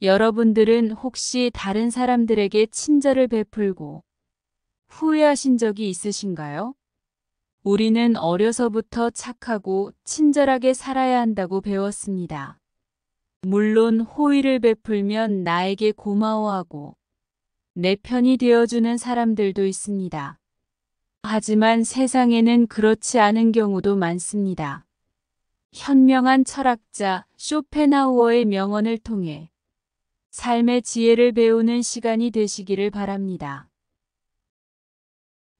여러분들은 혹시 다른 사람들에게 친절을 베풀고 후회하신 적이 있으신가요? 우리는 어려서부터 착하고 친절하게 살아야 한다고 배웠습니다. 물론 호의를 베풀면 나에게 고마워하고 내 편이 되어주는 사람들도 있습니다. 하지만 세상에는 그렇지 않은 경우도 많습니다. 현명한 철학자 쇼펜하우어의 명언을 통해 삶의 지혜를 배우는 시간이 되시기를 바랍니다.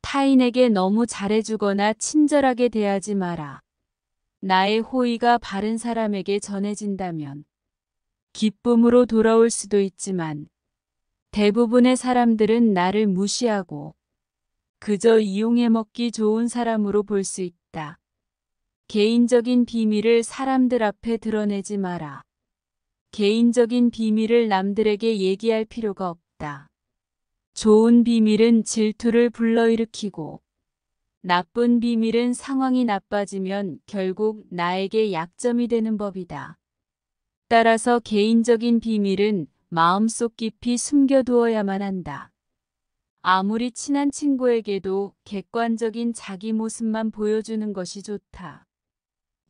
타인에게 너무 잘해주거나 친절하게 대하지 마라. 나의 호의가 바른 사람에게 전해진다면 기쁨으로 돌아올 수도 있지만 대부분의 사람들은 나를 무시하고 그저 이용해 먹기 좋은 사람으로 볼 수 있다. 개인적인 비밀을 사람들 앞에 드러내지 마라. 개인적인 비밀을 남들에게 얘기할 필요가 없다. 좋은 비밀은 질투를 불러일으키고 나쁜 비밀은 상황이 나빠지면 결국 나에게 약점이 되는 법이다. 따라서 개인적인 비밀은 마음속 깊이 숨겨두어야만 한다. 아무리 친한 친구에게도 객관적인 자기 모습만 보여주는 것이 좋다.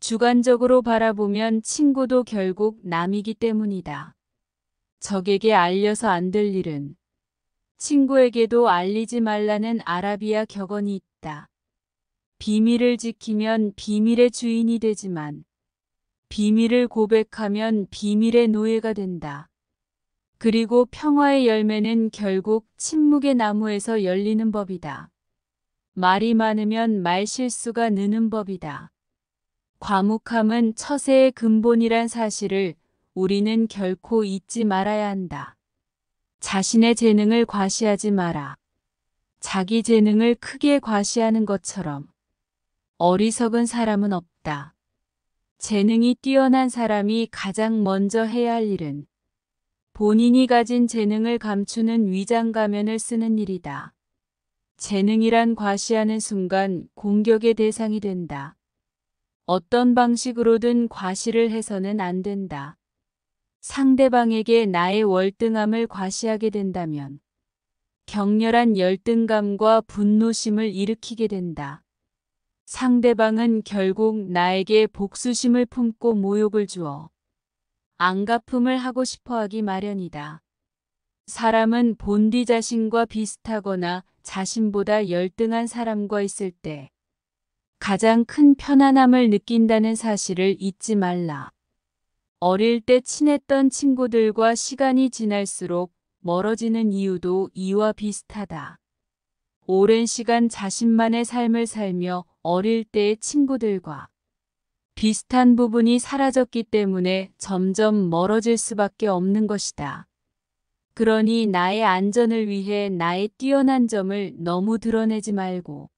주관적으로 바라보면 친구도 결국 남이기 때문이다. 적에게 알려서 안 될 일은 친구에게도 알리지 말라는 아라비아 격언이 있다. 비밀을 지키면 비밀의 주인이 되지만 비밀을 고백하면 비밀의 노예가 된다. 그리고 평화의 열매는 결국 침묵의 나무에서 열리는 법이다. 말이 많으면 말실수가 느는 법이다. 과묵함은 처세의 근본이란 사실을 우리는 결코 잊지 말아야 한다. 자신의 재능을 과시하지 마라. 자기 재능을 크게 과시하는 것처럼 어리석은 사람은 없다. 재능이 뛰어난 사람이 가장 먼저 해야 할 일은 본인이 가진 재능을 감추는 위장 가면을 쓰는 일이다. 재능이란 과시하는 순간 공격의 대상이 된다. 어떤 방식으로든 과시를 해서는 안 된다. 상대방에게 나의 월등함을 과시하게 된다면 격렬한 열등감과 분노심을 일으키게 된다. 상대방은 결국 나에게 복수심을 품고 모욕을 주어 안갚음을 하고 싶어 하기 마련이다. 사람은 본디 자신과 비슷하거나 자신보다 열등한 사람과 있을 때 가장 큰 편안함을 느낀다는 사실을 잊지 말라. 어릴 때 친했던 친구들과 시간이 지날수록 멀어지는 이유도 이와 비슷하다. 오랜 시간 자신만의 삶을 살며 어릴 때의 친구들과 비슷한 부분이 사라졌기 때문에 점점 멀어질 수밖에 없는 것이다. 그러니 나의 안전을 위해 나의 뛰어난 점을 너무 드러내지 말고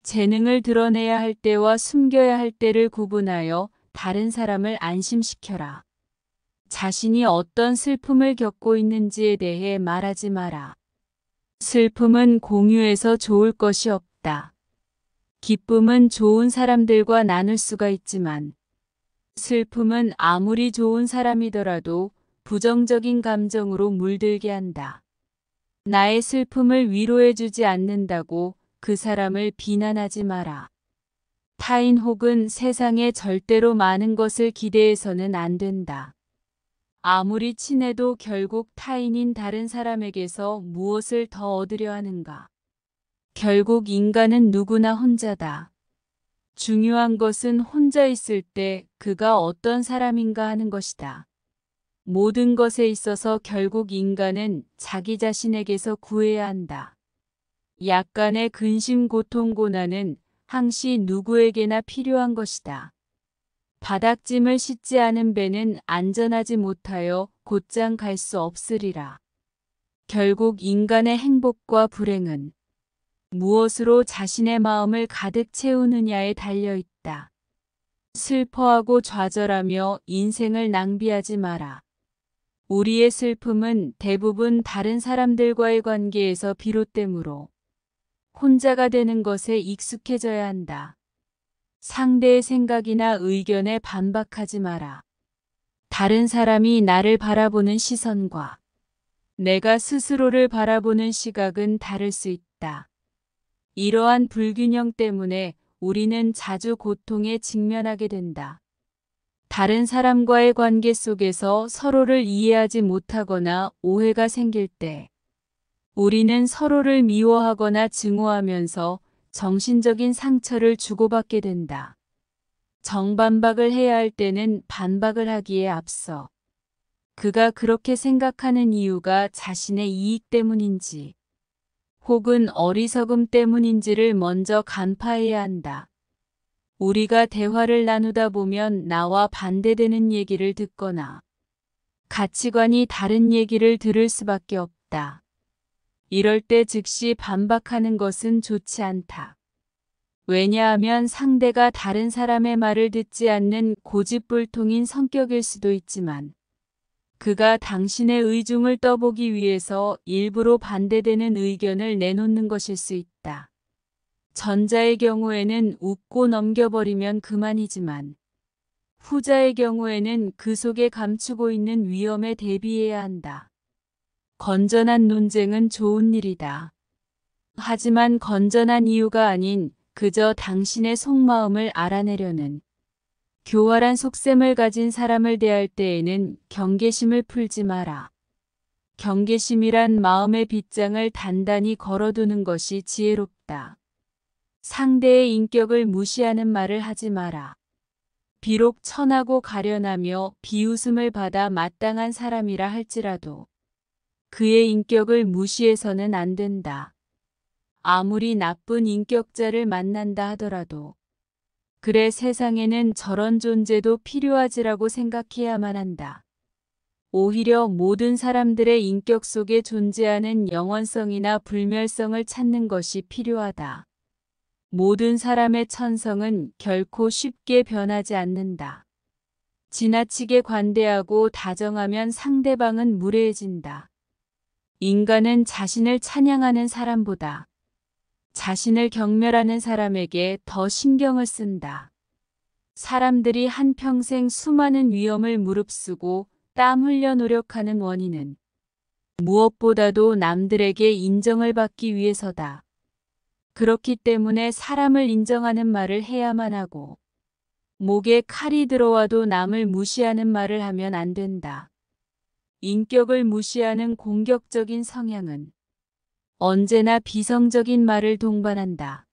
재능을 드러내야 할 때와 숨겨야 할 때를 구분하여 다른 사람을 안심시켜라. 자신이 어떤 슬픔을 겪고 있는지에 대해 말하지 마라. 슬픔은 공유해서 좋을 것이 없다. 기쁨은 좋은 사람들과 나눌 수가 있지만 슬픔은 아무리 좋은 사람이더라도 부정적인 감정으로 물들게 한다. 나의 슬픔을 위로해주지 않는다고 그 사람을 비난하지 마라. 타인 혹은 세상에 절대로 많은 것을 기대해서는 안 된다. 아무리 친해도 결국 타인인 다른 사람에게서 무엇을 더 얻으려 하는가? 결국 인간은 누구나 혼자다. 중요한 것은 혼자 있을 때 그가 어떤 사람인가 하는 것이다. 모든 것에 있어서 결국 인간은 자기 자신에게서 구해야 한다. 약간의 근심, 고통, 고난은 항시 누구에게나 필요한 것이다. 바닥짐을 싣지 않은 배는 안전하지 못하여 곧장 갈 수 없으리라. 결국 인간의 행복과 불행은 무엇으로 자신의 마음을 가득 채우느냐에 달려 있다. 슬퍼하고 좌절하며 인생을 낭비하지 마라. 우리의 슬픔은 대부분 다른 사람들과의 관계에서 비롯되므로 혼자가 되는 것에 익숙해져야 한다. 상대의 생각이나 의견에 반박하지 마라. 다른 사람이 나를 바라보는 시선과 내가 스스로를 바라보는 시각은 다를 수 있다. 이러한 불균형 때문에 우리는 자주 고통에 직면하게 된다. 다른 사람과의 관계 속에서 서로를 이해하지 못하거나 오해가 생길 때 우리는 서로를 미워하거나 증오하면서 정신적인 상처를 주고받게 된다. 정반박을 해야 할 때는 반박을 하기에 앞서 그가 그렇게 생각하는 이유가 자신의 이익 때문인지 혹은 어리석음 때문인지를 먼저 간파해야 한다. 우리가 대화를 나누다 보면 나와 반대되는 얘기를 듣거나 가치관이 다른 얘기를 들을 수밖에 없다. 이럴 때 즉시 반박하는 것은 좋지 않다. 왜냐하면 상대가 다른 사람의 말을 듣지 않는 고집불통인 성격일 수도 있지만 그가 당신의 의중을 떠보기 위해서 일부러 반대되는 의견을 내놓는 것일 수 있다. 전자의 경우에는 웃고 넘겨버리면 그만이지만 후자의 경우에는 그 속에 감추고 있는 위험에 대비해야 한다. 건전한 논쟁은 좋은 일이다. 하지만 건전한 이유가 아닌 그저 당신의 속마음을 알아내려는 교활한 속셈을 가진 사람을 대할 때에는 경계심을 풀지 마라. 경계심이란 마음의 빗장을 단단히 걸어두는 것이 지혜롭다. 상대의 인격을 무시하는 말을 하지 마라. 비록 천하고 가련하며 비웃음을 받아 마땅한 사람이라 할지라도 그의 인격을 무시해서는 안 된다. 아무리 나쁜 인격자를 만난다 하더라도 그래 세상에는 저런 존재도 필요하지라고 생각해야만 한다. 오히려 모든 사람들의 인격 속에 존재하는 영원성이나 불멸성을 찾는 것이 필요하다. 모든 사람의 천성은 결코 쉽게 변하지 않는다. 지나치게 관대하고 다정하면 상대방은 무례해진다. 인간은 자신을 찬양하는 사람보다 자신을 경멸하는 사람에게 더 신경을 쓴다. 사람들이 한평생 수많은 위험을 무릅쓰고 땀 흘려 노력하는 원인은 무엇보다도 남들에게 인정을 받기 위해서다. 그렇기 때문에 사람을 인정하는 말을 해야만 하고 목에 칼이 들어와도 남을 무시하는 말을 하면 안 된다. 인격을 무시하는 공격적인 성향은 언제나 비성적인 말을 동반한다.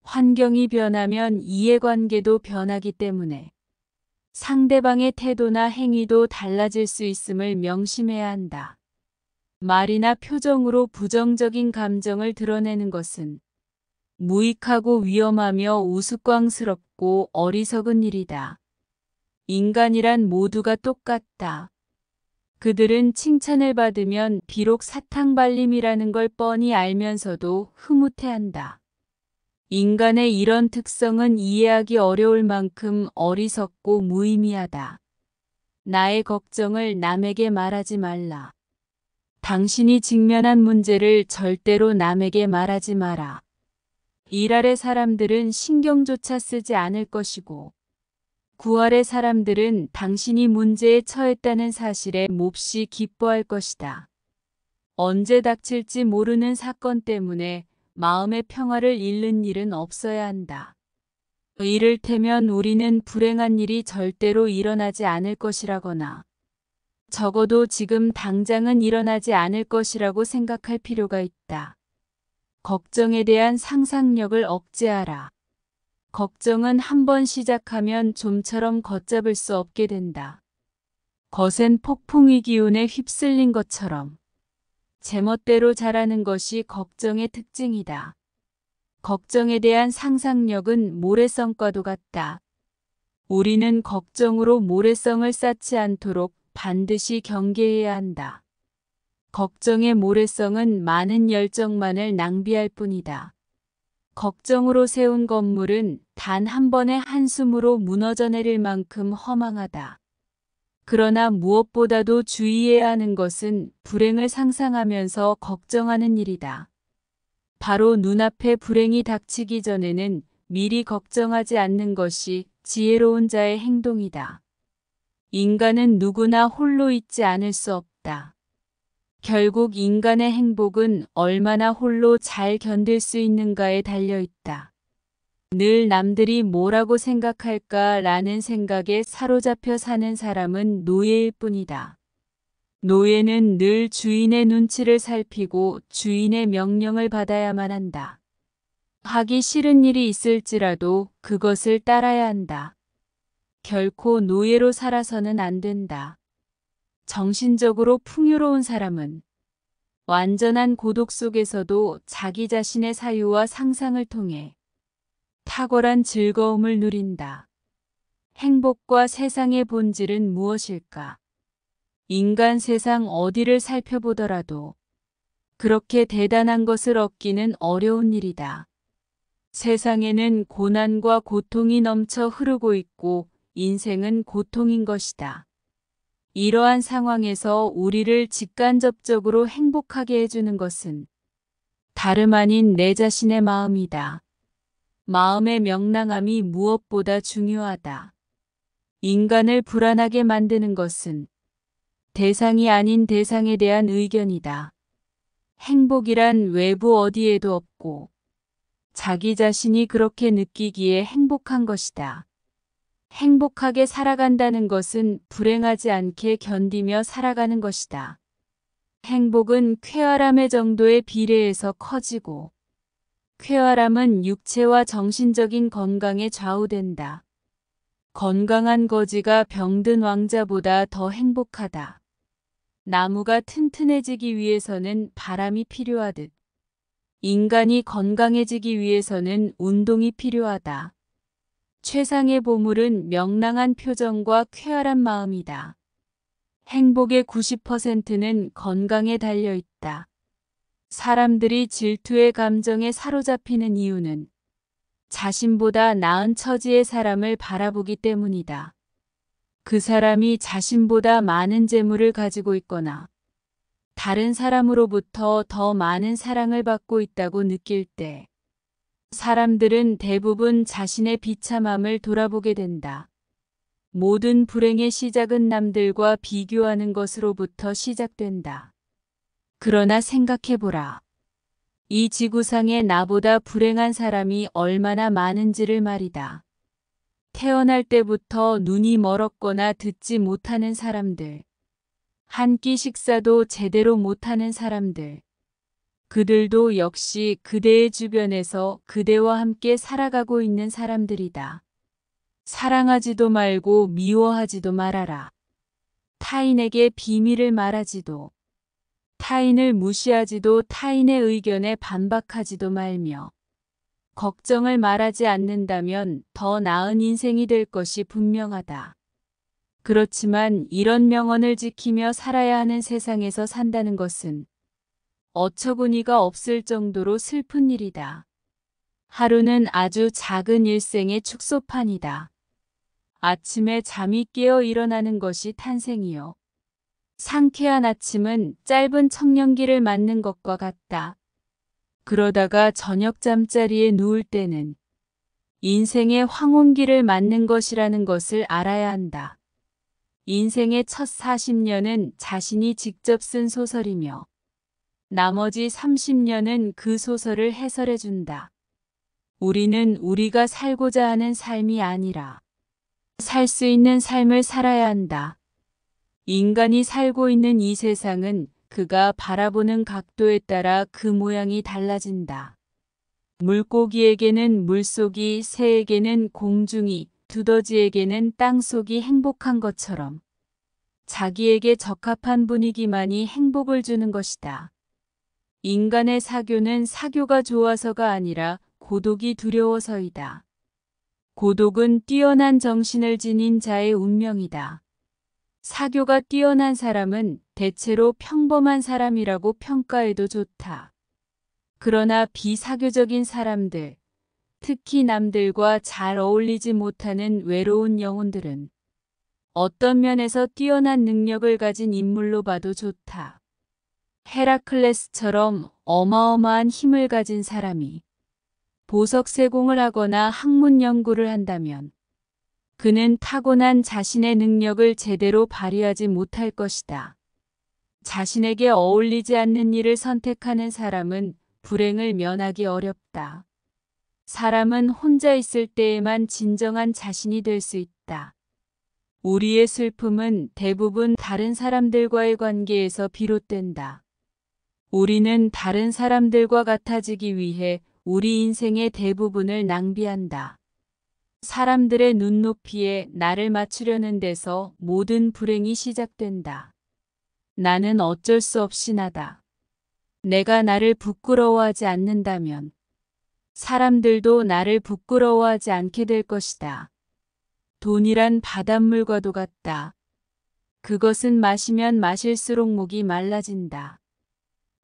환경이 변하면 이해관계도 변하기 때문에 상대방의 태도나 행위도 달라질 수 있음을 명심해야 한다. 말이나 표정으로 부정적인 감정을 드러내는 것은 무익하고 위험하며 우스꽝스럽고 어리석은 일이다. 인간이란 모두가 똑같다. 그들은 칭찬을 받으면 비록 사탕발림이라는 걸 뻔히 알면서도 흐뭇해한다. 인간의 이런 특성은 이해하기 어려울 만큼 어리석고 무의미하다. 나의 걱정을 남에게 말하지 말라. 당신이 직면한 문제를 절대로 남에게 말하지 마라. 일 아래 사람들은 신경조차 쓰지 않을 것이고 구 아래 사람들은 당신이 문제에 처했다는 사실에 몹시 기뻐할 것이다. 언제 닥칠지 모르는 사건 때문에 마음의 평화를 잃는 일은 없어야 한다. 이를테면 우리는 불행한 일이 절대로 일어나지 않을 것이라거나 적어도 지금 당장은 일어나지 않을 것이라고 생각할 필요가 있다. 걱정에 대한 상상력을 억제하라. 걱정은 한번 시작하면 좀처럼 걷잡을 수 없게 된다. 거센 폭풍의 기운에 휩쓸린 것처럼 제멋대로 자라는 것이 걱정의 특징이다. 걱정에 대한 상상력은 모래성과도 같다. 우리는 걱정으로 모래성을 쌓지 않도록 반드시 경계해야 한다. 걱정의 모래성은 많은 열정만을 낭비할 뿐이다. 걱정으로 세운 건물은 단 한 번의 한숨으로 무너져 내릴 만큼 허망하다. 그러나 무엇보다도 주의해야 하는 것은 불행을 상상하면서 걱정하는 일이다. 바로 눈앞에 불행이 닥치기 전에는 미리 걱정하지 않는 것이 지혜로운 자의 행동이다. 인간은 누구나 홀로 있지 않을 수 없다. 결국 인간의 행복은 얼마나 홀로 잘 견딜 수 있는가에 달려 있다. 늘 남들이 뭐라고 생각할까라는 생각에 사로잡혀 사는 사람은 노예일 뿐이다. 노예는 늘 주인의 눈치를 살피고 주인의 명령을 받아야만 한다. 하기 싫은 일이 있을지라도 그것을 따라야 한다. 결코 노예로 살아서는 안 된다. 정신적으로 풍요로운 사람은 완전한 고독 속에서도 자기 자신의 사유와 상상을 통해 탁월한 즐거움을 누린다. 행복과 세상의 본질은 무엇일까? 인간 세상 어디를 살펴보더라도 그렇게 대단한 것을 얻기는 어려운 일이다. 세상에는 고난과 고통이 넘쳐 흐르고 있고 인생은 고통인 것이다. 이러한 상황에서 우리를 직간접적으로 행복하게 해주는 것은 다름 아닌 내 자신의 마음이다. 마음의 명랑함이 무엇보다 중요하다. 인간을 불안하게 만드는 것은 대상이 아닌 대상에 대한 의견이다. 행복이란 외부 어디에도 없고 자기 자신이 그렇게 느끼기에 행복한 것이다. 행복하게 살아간다는 것은 불행하지 않게 견디며 살아가는 것이다. 행복은 쾌활함의 정도에 비례해서 커지고 쾌활함은 육체와 정신적인 건강에 좌우된다. 건강한 거지가 병든 왕자보다 더 행복하다. 나무가 튼튼해지기 위해서는 바람이 필요하듯 인간이 건강해지기 위해서는 운동이 필요하다. 최상의 보물은 명랑한 표정과 쾌활한 마음이다. 행복의 90%는 건강에 달려 있다. 사람들이 질투의 감정에 사로잡히는 이유는 자신보다 나은 처지의 사람을 바라보기 때문이다. 그 사람이 자신보다 많은 재물을 가지고 있거나 다른 사람으로부터 더 많은 사랑을 받고 있다고 느낄 때 사람들은 대부분 자신의 비참함을 돌아보게 된다. 모든 불행의 시작은 남들과 비교하는 것으로부터 시작된다. 그러나 생각해보라. 이 지구상에 나보다 불행한 사람이 얼마나 많은지를 말이다. 태어날 때부터 눈이 멀었거나 듣지 못하는 사람들, 한 끼 식사도 제대로 못하는 사람들, 그들도 역시 그대의 주변에서 그대와 함께 살아가고 있는 사람들이다. 사랑하지도 말고 미워하지도 말아라. 타인에게 비밀을 말하지도, 타인을 무시하지도 타인의 의견에 반박하지도 말며 걱정을 말하지 않는다면 더 나은 인생이 될 것이 분명하다. 그렇지만 이런 명언을 지키며 살아야 하는 세상에서 산다는 것은 어처구니가 없을 정도로 슬픈 일이다. 하루는 아주 작은 일생의 축소판이다. 아침에 잠이 깨어 일어나는 것이 탄생이요. 상쾌한 아침은 짧은 청년기를 맞는 것과 같다. 그러다가 저녁 잠자리에 누울 때는 인생의 황혼기를 맞는 것이라는 것을 알아야 한다. 인생의 첫 40년은 자신이 직접 쓴 소설이며 나머지 30년은 그 소설을 해설해 준다. 우리는 우리가 살고자 하는 삶이 아니라 살 수 있는 삶을 살아야 한다. 인간이 살고 있는 이 세상은 그가 바라보는 각도에 따라 그 모양이 달라진다. 물고기에게는 물속이, 새에게는 공중이, 두더지에게는 땅속이 행복한 것처럼 자기에게 적합한 분위기만이 행복을 주는 것이다. 인간의 사교는 사교가 좋아서가 아니라 고독이 두려워서이다. 고독은 뛰어난 정신을 지닌 자의 운명이다. 사교가 뛰어난 사람은 대체로 평범한 사람이라고 평가해도 좋다. 그러나 비사교적인 사람들, 특히 남들과 잘 어울리지 못하는 외로운 영혼들은 어떤 면에서 뛰어난 능력을 가진 인물로 봐도 좋다. 헤라클레스처럼 어마어마한 힘을 가진 사람이 보석 세공을 하거나 학문 연구를 한다면 그는 타고난 자신의 능력을 제대로 발휘하지 못할 것이다. 자신에게 어울리지 않는 일을 선택하는 사람은 불행을 면하기 어렵다. 사람은 혼자 있을 때에만 진정한 자신이 될 수 있다. 우리의 슬픔은 대부분 다른 사람들과의 관계에서 비롯된다. 우리는 다른 사람들과 같아지기 위해 우리 인생의 대부분을 낭비한다. 사람들의 눈높이에 나를 맞추려는 데서 모든 불행이 시작된다. 나는 어쩔 수 없이 나다. 내가 나를 부끄러워하지 않는다면 사람들도 나를 부끄러워하지 않게 될 것이다. 돈이란 바닷물과도 같다. 그것은 마시면 마실수록 목이 말라진다.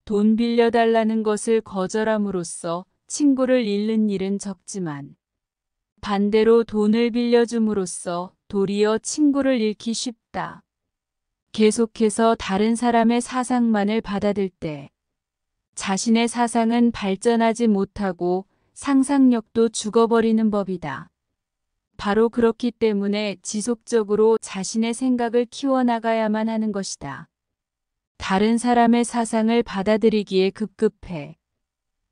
돈 빌려달라는 것을 거절함으로써 친구를 잃는 일은 적지만 반대로 돈을 빌려줌으로써 도리어 친구를 잃기 쉽다. 계속해서 다른 사람의 사상만을 받아들 때 자신의 사상은 발전하지 못하고 상상력도 죽어버리는 법이다. 바로 그렇기 때문에 지속적으로 자신의 생각을 키워나가야만 하는 것이다. 다른 사람의 사상을 받아들이기에 급급해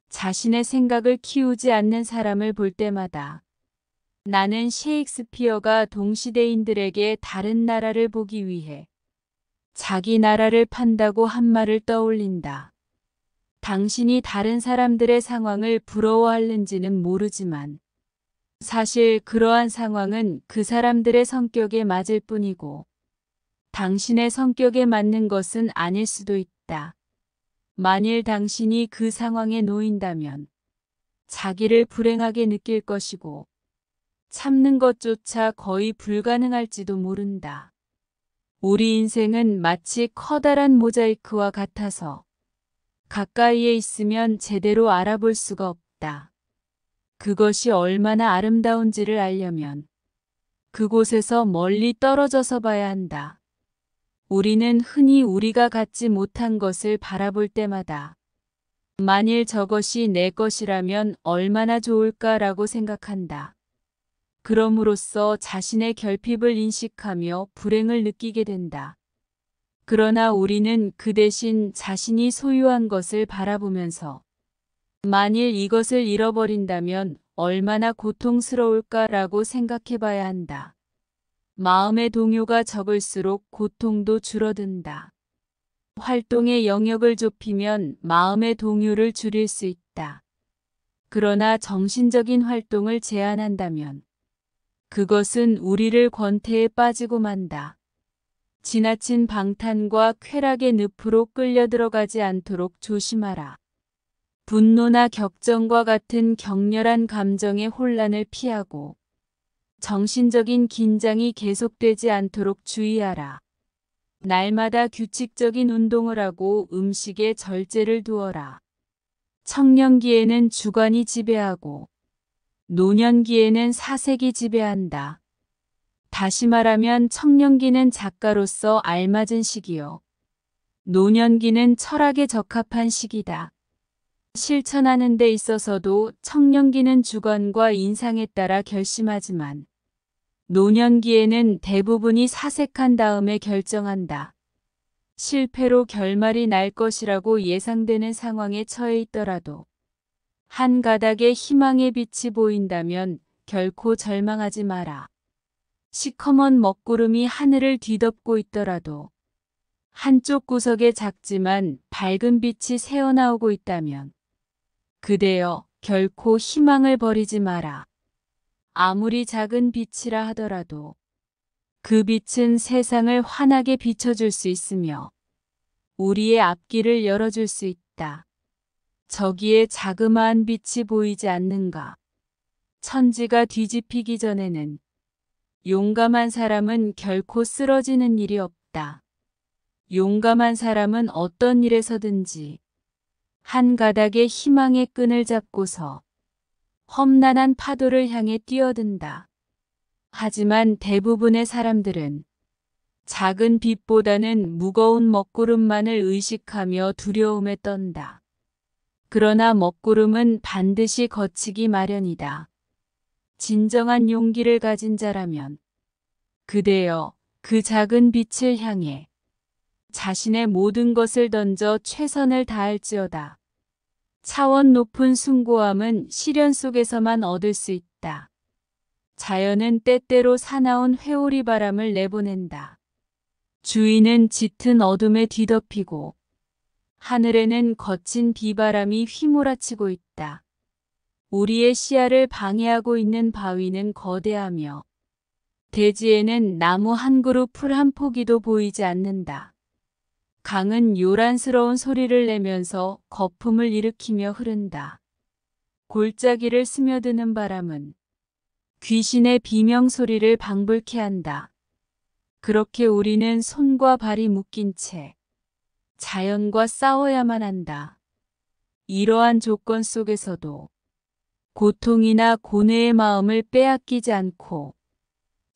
자신의 생각을 키우지 않는 사람을 볼 때마다 나는 셰익스피어가 동시대인들에게 다른 나라를 보기 위해 자기 나라를 판다고 한 말을 떠올린다. 당신이 다른 사람들의 상황을 부러워하는지는 모르지만 사실 그러한 상황은 그 사람들의 성격에 맞을 뿐이고 당신의 성격에 맞는 것은 아닐 수도 있다. 만일 당신이 그 상황에 놓인다면 자기를 불행하게 느낄 것이고 참는 것조차 거의 불가능할지도 모른다. 우리 인생은 마치 커다란 모자이크와 같아서 가까이에 있으면 제대로 알아볼 수가 없다. 그것이 얼마나 아름다운지를 알려면 그곳에서 멀리 떨어져서 봐야 한다. 우리는 흔히 우리가 갖지 못한 것을 바라볼 때마다 만일 저것이 내 것이라면 얼마나 좋을까라고 생각한다. 그럼으로써 자신의 결핍을 인식하며 불행을 느끼게 된다. 그러나 우리는 그 대신 자신이 소유한 것을 바라보면서 만일 이것을 잃어버린다면 얼마나 고통스러울까라고 생각해 봐야 한다. 마음의 동요가 적을수록 고통도 줄어든다. 활동의 영역을 좁히면 마음의 동요를 줄일 수 있다. 그러나 정신적인 활동을 제한한다면 그것은 우리를 권태에 빠지고 만다. 지나친 방탄과 쾌락의 늪으로 끌려 들어가지 않도록 조심하라. 분노나 격정과 같은 격렬한 감정의 혼란을 피하고 정신적인 긴장이 계속되지 않도록 주의하라. 날마다 규칙적인 운동을 하고 음식에 절제를 두어라. 청년기에는 주관이 지배하고 노년기에는 사색이 지배한다. 다시 말하면 청년기는 작가로서 알맞은 시기요. 노년기는 철학에 적합한 시기다. 실천하는 데 있어서도 청년기는 주관과 인상에 따라 결심하지만 노년기에는 대부분이 사색한 다음에 결정한다. 실패로 결말이 날 것이라고 예상되는 상황에 처해 있더라도 한 가닥의 희망의 빛이 보인다면 결코 절망하지 마라. 시커먼 먹구름이 하늘을 뒤덮고 있더라도 한쪽 구석에 작지만 밝은 빛이 새어나오고 있다면 그대여 결코 희망을 버리지 마라. 아무리 작은 빛이라 하더라도 그 빛은 세상을 환하게 비춰줄 수 있으며 우리의 앞길을 열어줄 수 있다. 저기에 자그마한 빛이 보이지 않는가? 천지가 뒤집히기 전에는 용감한 사람은 결코 쓰러지는 일이 없다. 용감한 사람은 어떤 일에서든지 한 가닥의 희망의 끈을 잡고서 험난한 파도를 향해 뛰어든다. 하지만 대부분의 사람들은 작은 빛보다는 무거운 먹구름만을 의식하며 두려움에 떤다. 그러나 먹구름은 반드시 거치기 마련이다. 진정한 용기를 가진 자라면 그대여, 그 작은 빛을 향해 자신의 모든 것을 던져 최선을 다할지어다. 차원 높은 숭고함은 시련 속에서만 얻을 수 있다. 자연은 때때로 사나운 회오리 바람을 내보낸다. 주위는 짙은 어둠에 뒤덮이고 하늘에는 거친 비바람이 휘몰아치고 있다. 우리의 시야를 방해하고 있는 바위는 거대하며 대지에는 나무 한 그루 풀 한 포기도 보이지 않는다. 강은 요란스러운 소리를 내면서 거품을 일으키며 흐른다. 골짜기를 스며드는 바람은 귀신의 비명 소리를 방불케 한다. 그렇게 우리는 손과 발이 묶인 채 자연과 싸워야만 한다. 이러한 조건 속에서도 고통이나 고뇌의 마음을 빼앗기지 않고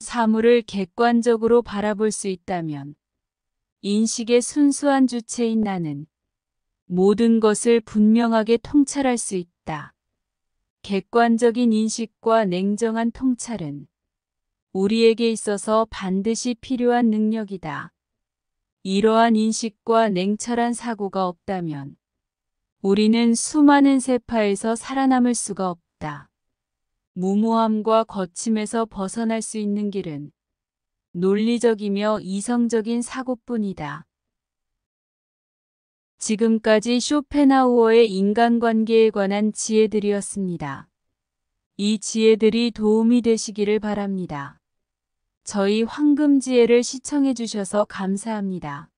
사물을 객관적으로 바라볼 수 있다면 인식의 순수한 주체인 나는 모든 것을 분명하게 통찰할 수 있다. 객관적인 인식과 냉정한 통찰은 우리에게 있어서 반드시 필요한 능력이다. 이러한 인식과 냉철한 사고가 없다면 우리는 수많은 세파에서 살아남을 수가 없다. 무모함과 거침에서 벗어날 수 있는 길은 논리적이며 이성적인 사고뿐이다. 지금까지 쇼펜하우어의 인간관계에 관한 지혜들이었습니다. 이 지혜들이 도움이 되시기를 바랍니다. 저희 황금지혜를 시청해 주셔서 감사합니다.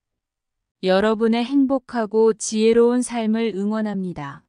여러분의 행복하고 지혜로운 삶을 응원합니다.